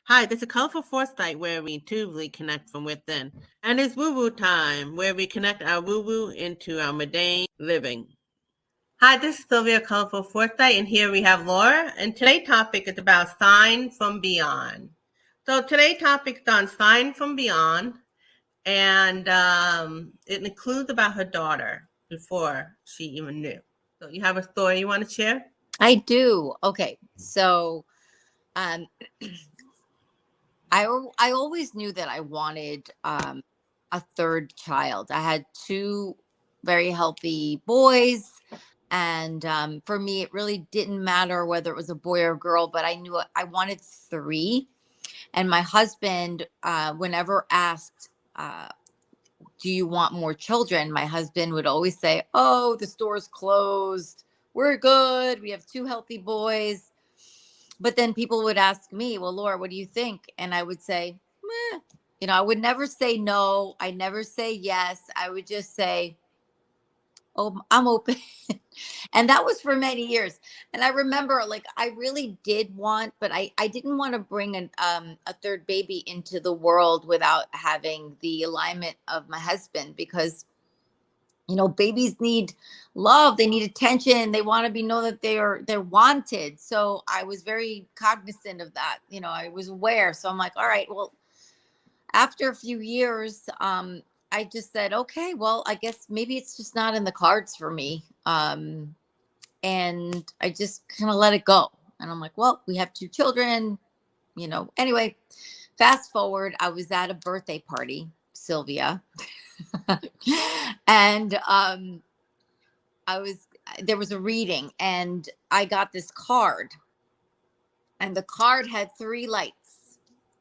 Hi, this is Colorful Foresight, where we intuitively connect from within. And it's woo woo time, where we connect our woo woo into our mundane living. Hi, this is Sylvia, Colorful Foresight, and here we have Laura. And today's topic is about sign from beyond. So today's topic is on sign from beyond, and it includes about her daughter before she even knew. So you have a story you want to share? I do. Okay. So, um, I always knew that I wanted a third child. I had two very healthy boys. And for me, it really didn't matter whether it was a boy or a girl, but I knew I wanted three. And my husband, whenever asked, do you want more children? My husband would always say, oh, the store's closed. We're good. We have two healthy boys. But then people would ask me, well, Laura, what do you think? And I would say, meh. I would never say no. I never say yes. I would just say, oh, I'm open. And that was for many years. And I remember, like, I really did want, but I didn't want to bring a third baby into the world without having the alignment of my husband, because babies need love, they need attention, they want to be know that they're wanted. So I was very cognizant of that. I was aware. So I'm like, all right, well, after a few years, I just said, okay, well, I guess maybe it's just not in the cards for me. And I just kind of let it go. And I'm like, well, we have two children. Anyway, fast forward, I was at a birthday party, Sylvia. And there was a reading, and I got this card, and the card had three lights.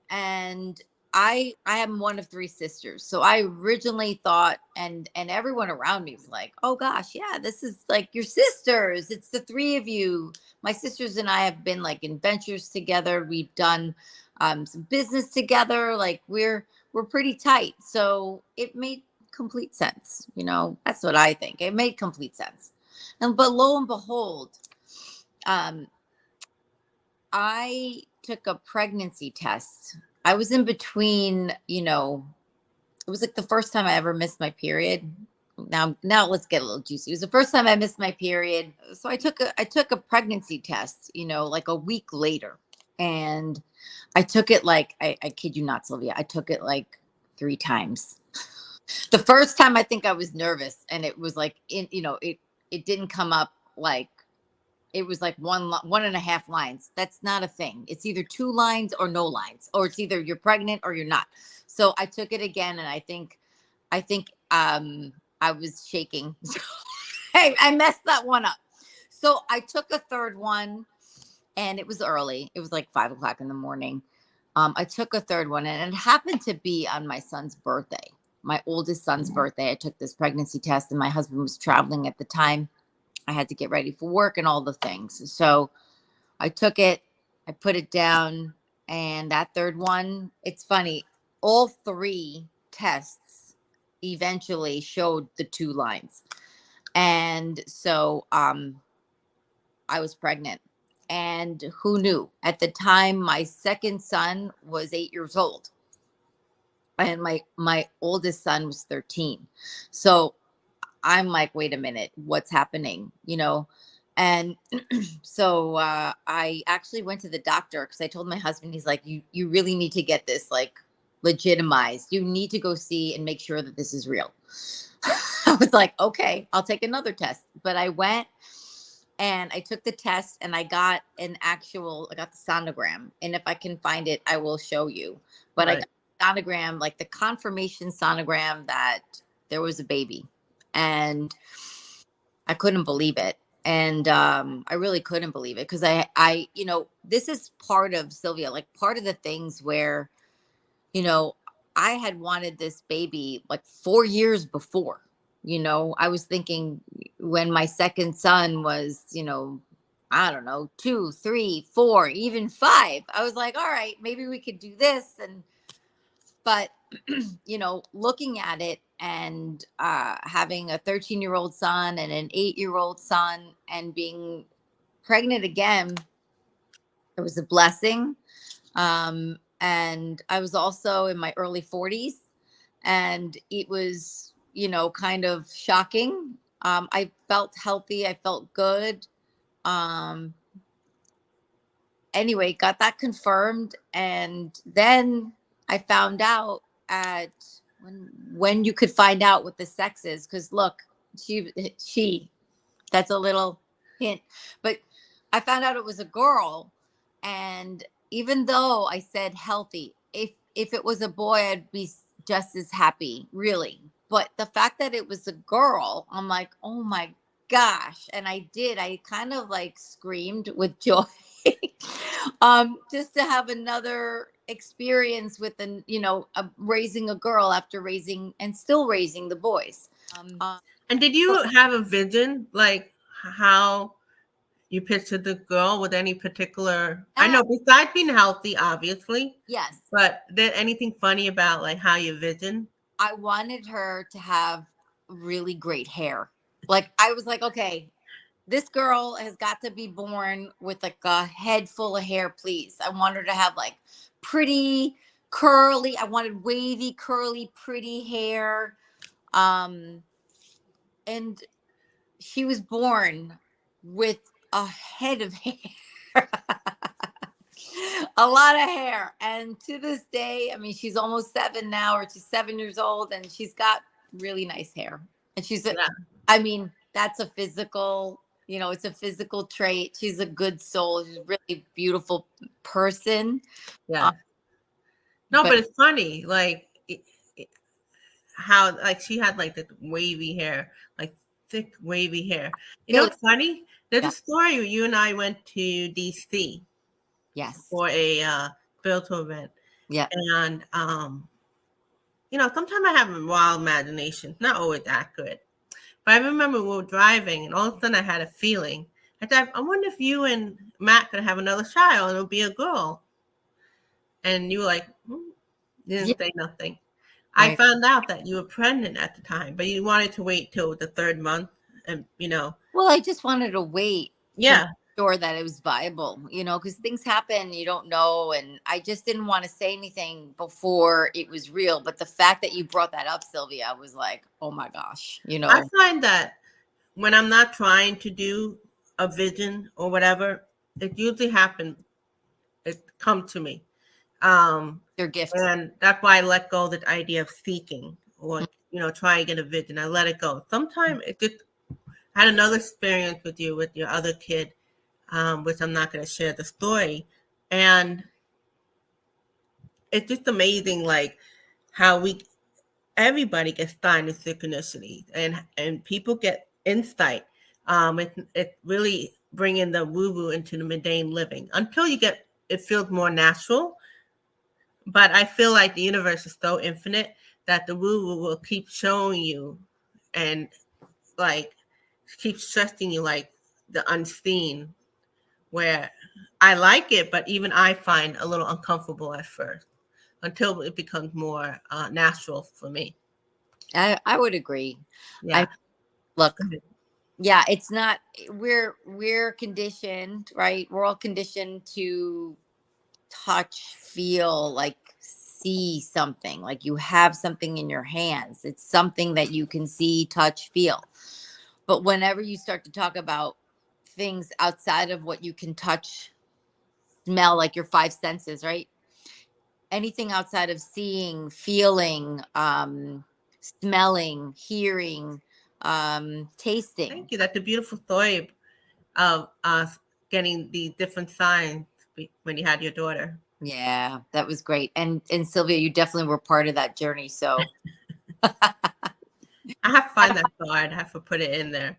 And I am one of three sisters. So I originally thought, and everyone around me was like, oh gosh, yeah, this is like your sisters. It's the three of you. My sisters and I have been like in ventures together. We've done some business together. Like we're pretty tight. So it made complete sense. That's what I think. It made complete sense. But lo and behold, um, I took a pregnancy test. I was in between, it was like the first time I ever missed my period. Now let's get a little juicy. It was the first time I missed my period. So I took a pregnancy test, like a week later. And I took it like I kid you not, Sylvia. I took it like three times. The first time I think I was nervous, and it was like it didn't come up like it was like one and a half lines. That's not a thing. It's either two lines or no lines, or it's either you're pregnant or you're not. So I took it again, and I think I was shaking. Hey, I messed that one up. So I took a third one, and it was early. It was like 5 o'clock in the morning. I took a third one, and it happened to be on my son's birthday, my oldest son's birthday. I took this pregnancy test, and my husband was traveling at the time. I had to get ready for work and all the things. So I took it, I put it down, and that third one, it's funny, all three tests eventually showed the two lines. And so I was pregnant. And who knew? At the time, my second son was 8 years old, and my oldest son was 13. So I'm like, wait a minute, what's happening? And so I actually went to the doctor, because I told my husband, he's like, you really need to get this like legitimized. You need to go see and make sure that this is real. I was like, okay, I'll take another test. But I went and I took the test, and I got I got the sonogram. And if I can find it, I will show you. But I Right. got the sonogram, like the confirmation sonogram that there was a baby. And I couldn't believe it. And I really couldn't believe it, because this is part of, Sylvia, like part of the things where, you know, I had wanted this baby like 4 years before. I was thinking when my second son was, I don't know, 2, 3, 4, even 5. I was like, all right, maybe we could do this. But looking at it, and having a 13-year-old son and an 8-year-old son, and being pregnant again, it was a blessing. And I was also in my early 40s, and it was, kind of shocking. I felt healthy. I felt good. Um, anyway, got that confirmed. And then I found out at when you could find out what the sex is. Cause look, she, that's a little hint, but I found out it was a girl. And even though I said healthy, if it was a boy, I'd be just as happy, really. But the fact that it was a girl, I'm like, oh my gosh. And I kind of like screamed with joy. Just to have another experience with raising a girl after raising and still raising the boys. And did you have a vision, like how you pictured the girl with any particular? I know besides being healthy, obviously. Yes. But did anything funny about like how you vision? I wanted her to have really great hair. Like I was like, okay, this girl has got to be born with like a head full of hair, please. I want her to have like pretty curly. I wanted wavy, curly, pretty hair. And she was born with a head of hair. A lot of hair. And to this day, I mean, she's almost 7 now, or she's 7 years old, and she's got really nice hair. And I mean, that's a physical, it's a physical trait. She's a good soul. She's a really beautiful person. Yeah. No, but it's funny, like how like she had like the wavy hair, like thick wavy hair. You know what's funny? There's a story. You and I went to DC. Yes. For a spiritual event. Yeah. And sometimes I have a wild imagination, not always accurate. But I remember we were driving, and all of a sudden I had a feeling. I thought, I wonder if you and Matt could have another child, and it'll be a girl. And you were like, didn't say nothing. Right. I found out that you were pregnant at the time, but you wanted to wait till the 3rd month, and Well, I just wanted to wait. Yeah. Sure that it was viable, because things happen, you don't know. And I just didn't want to say anything before it was real. But the fact that you brought that up, Sylvia, I was like, oh my gosh, I find that when I'm not trying to do a vision or whatever, it usually happens. It comes to me. Your gift. And that's why I let go of the idea of seeking or, try and get a vision. I let it go. Sometimes it just had another experience with your other kid, which I'm not going to share the story. And it's just amazing, like how everybody gets signed in synchronicity, and people get insight. It really bringing the woo-woo into the mundane living until it feels more natural. But I feel like the universe is so infinite that the woo-woo will keep showing you and like keep stressing you like the unseen, where I like it, but even I find a little uncomfortable at first until it becomes more natural for me. I would agree. Yeah. Look, yeah, it's not, we're conditioned, right? We're all conditioned to touch, feel, like see something, like you have something in your hands. It's something that you can see, touch, feel. But whenever you start to talk about things outside of what you can touch, smell, like your 5 senses, right? Anything outside of seeing, feeling, smelling, hearing, tasting. Thank you. That's a beautiful story of us getting the different signs when you had your daughter. Yeah, that was great. And Sylvia, you definitely were part of that journey. So I have to find that card. I have to put it in there.